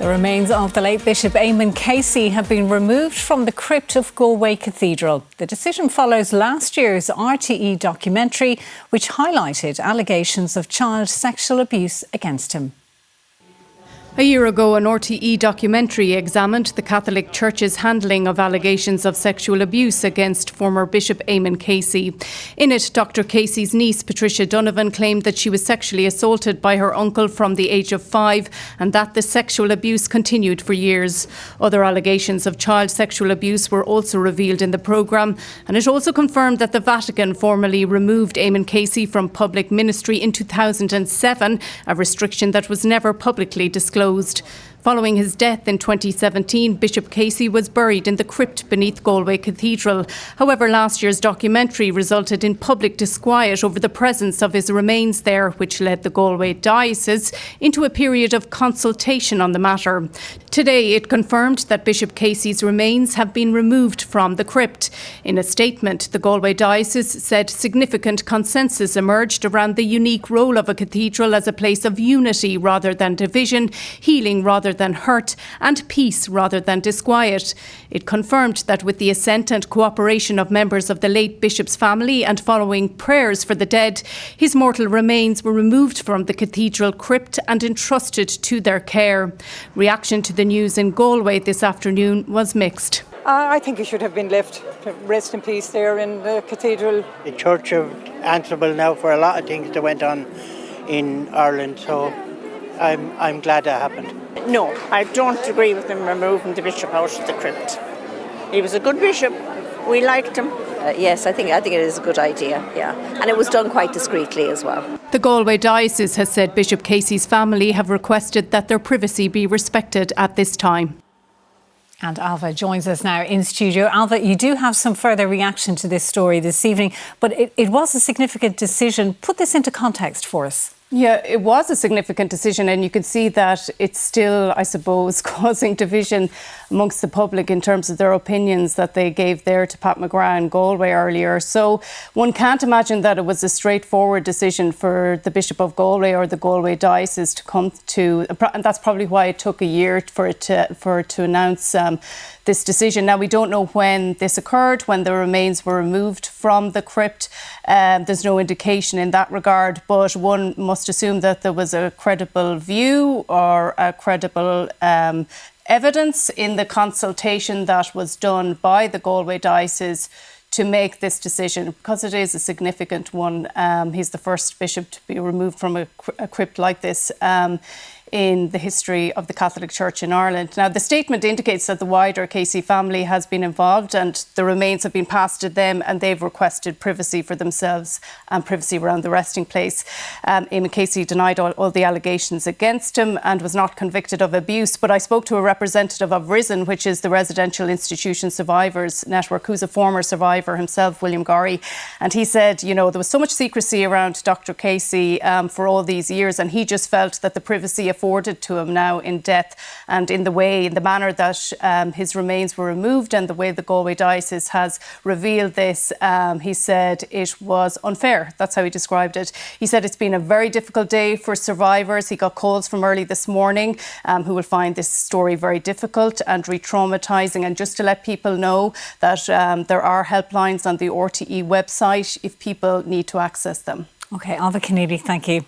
The remains of the late Bishop Eamonn Casey have been removed from the crypt of Galway Cathedral. The decision follows last year's RTE documentary, which highlighted allegations of child sexual abuse against him. A year ago, an RTE documentary examined the Catholic Church's handling of allegations of sexual abuse against former Bishop Eamon Casey. In it, Dr. Casey's niece, Patricia Donovan, claimed that she was sexually assaulted by her uncle from the age of 5 and that the sexual abuse continued for years. Other allegations of child sexual abuse were also revealed in the programme, and it also confirmed that the Vatican formally removed Eamon Casey from public ministry in 2007, a restriction that was never publicly disclosed. Following his death in 2017, Bishop Casey was buried in the crypt beneath Galway Cathedral. However, last year's documentary resulted in public disquiet over the presence of his remains there, which led the Galway Diocese into a period of consultation on the matter. Today, it confirmed that Bishop Casey's remains have been removed from the crypt. In a statement, the Galway Diocese said significant consensus emerged around the unique role of a cathedral as a place of unity rather than division, healing rather than hurt, and peace rather than disquiet. It confirmed that with the assent and cooperation of members of the late bishop's family and following prayers for the dead, his mortal remains were removed from the cathedral crypt and entrusted to their care. Reaction to the news in Galway this afternoon was mixed. I think he should have been left to rest in peace there in the cathedral. The church are answerable now for a lot of things that went on in Ireland, so I'm glad that happened. No, I don't agree with them removing the bishop out of the crypt. He was a good bishop. We liked him. Yes, I think it is a good idea, yeah. And it was done quite discreetly as well. The Galway Diocese has said Bishop Casey's family have requested that their privacy be respected at this time. And Alva joins us now in studio. Alva, you do have some further reaction to this story this evening, but it was a significant decision. Put this into context for us. Yeah, it was a significant decision, and you can see that it's still, I suppose, causing division amongst the public in terms of their opinions that they gave there to Pat McGrath in Galway earlier. So one can't imagine that it was a straightforward decision for the Bishop of Galway or the Galway Diocese to come to, and that's probably why it took a year for it to announce this decision. Now, we don't know when this occurred, when the remains were removed from the crypt. There's no indication in that regard, but one must assume that there was a credible view or a credible evidence in the consultation that was done by the Galway Diocese to make this decision, because it is a significant one. He's the first bishop to be removed from a crypt like this in the history of the Catholic Church in Ireland. Now, the statement indicates that the wider Casey family has been involved and the remains have been passed to them, and they've requested privacy for themselves and privacy around the resting place. Eamon Casey denied all the allegations against him and was not convicted of abuse. But I spoke to a representative of RISN, which is the Residential Institution Survivors Network, who's a former survivor himself, William Gorry. And he said, you know, there was so much secrecy around Dr. Casey for all these years, and he just felt that the privacy afforded to him now in death and in the manner that his remains were removed and the way the Galway Diocese has revealed this, he said it was unfair. That's how he described it. He said it's been a very difficult day for survivors. He got calls from early this morning who will find this story very difficult and re-traumatising. And just to let people know that there are helplines on the RTE website if people need to access them. OK, Alva Keneally, thank you.